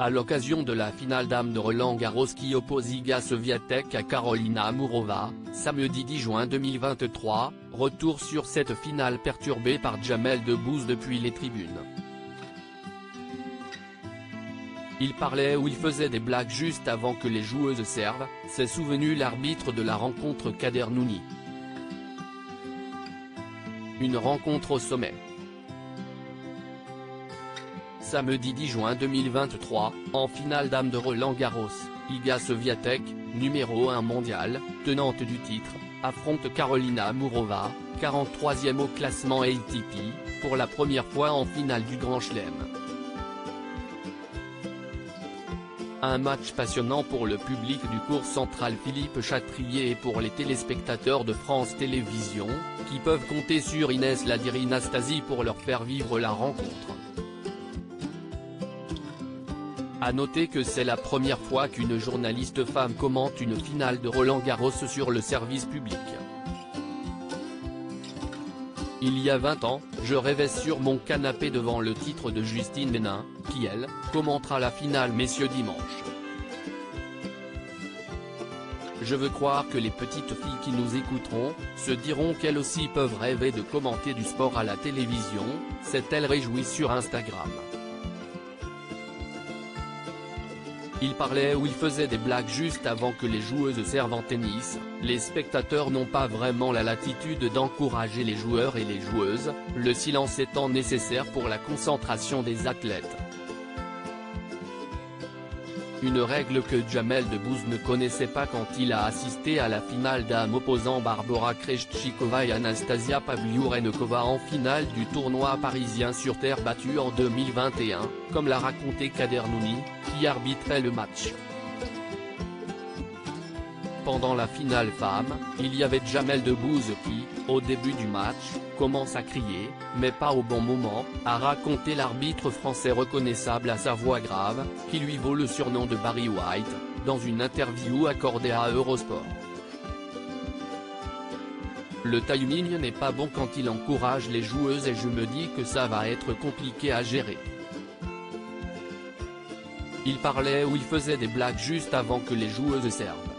À l'occasion de la finale dames de Roland-Garros qui oppose Iga Swiatek à Karolina Muchova, samedi 10 juin 2023, retour sur cette finale perturbée par Jamel Debbouze depuis les tribunes. Il parlait ou il faisait des blagues juste avant que les joueuses servent, s'est souvenu l'arbitre de la rencontre Kader Nouni. Une rencontre au sommet. Samedi 10 juin 2023, en finale dames de Roland-Garros, Iga Swiatek, numéro 1 mondial, tenante du titre, affronte Karolina Muchova, 43e au classement ATP, pour la première fois en finale du Grand Chelem. Un match passionnant pour le public du court central Philippe Chatrier et pour les téléspectateurs de France Télévisions, qui peuvent compter sur Inès Ladiri-Nastasi pour leur faire vivre la rencontre. À noter que c'est la première fois qu'une journaliste femme commente une finale de Roland-Garros sur le service public. Il y a 20 ans, je rêvais sur mon canapé devant le titre de Justine Henin, qui elle, commentera la finale messieurs dimanche. Je veux croire que les petites filles qui nous écouteront, se diront qu'elles aussi peuvent rêver de commenter du sport à la télévision, s'est-elle réjouie sur Instagram. Il parlait ou il faisait des blagues juste avant que les joueuses servent en tennis, les spectateurs n'ont pas vraiment la latitude d'encourager les joueurs et les joueuses, le silence étant nécessaire pour la concentration des athlètes. Une règle que Jamel Debbouze ne connaissait pas quand il a assisté à la finale dames opposant Barbora Krejcikova et Anastasia Pavlyuchenkova en finale du tournoi parisien sur terre battue en 2021, comme l'a raconté Kader Nouni, qui arbitrait le match. Pendant la finale femmes, il y avait Jamel Debbouze qui, au début du match, commence à crier, mais pas au bon moment, a raconté l'arbitre français reconnaissable à sa voix grave, qui lui vaut le surnom de Barry White, dans une interview accordée à Eurosport. Le timing n'est pas bon quand il encourage les joueuses et je me dis que ça va être compliqué à gérer. Il parlait ou il faisait des blagues juste avant que les joueuses servent.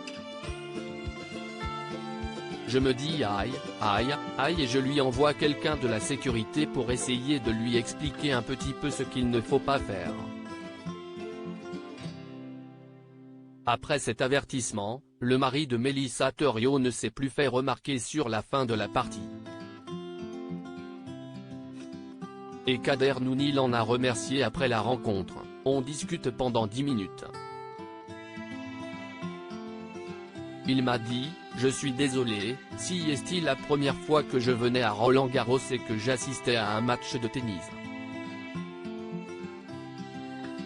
Je me dis aïe, aïe, aïe et je lui envoie quelqu'un de la sécurité pour essayer de lui expliquer un petit peu ce qu'il ne faut pas faire. Après cet avertissement, le mari de Mélissa Thériault ne s'est plus fait remarquer sur la fin de la partie. Et Kader Nouni l'en a remercié après la rencontre, on discute pendant 10 minutes. Il m'a dit, je suis désolé, si est-il la première fois que je venais à Roland-Garros et que j'assistais à un match de tennis.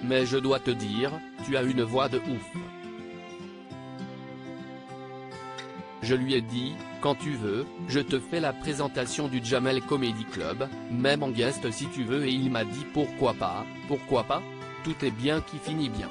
Mais je dois te dire, tu as une voix de ouf. Je lui ai dit, quand tu veux, je te fais la présentation du Jamel Comedy Club, même en guest si tu veux et il m'a dit pourquoi pas, tout est bien qui finit bien.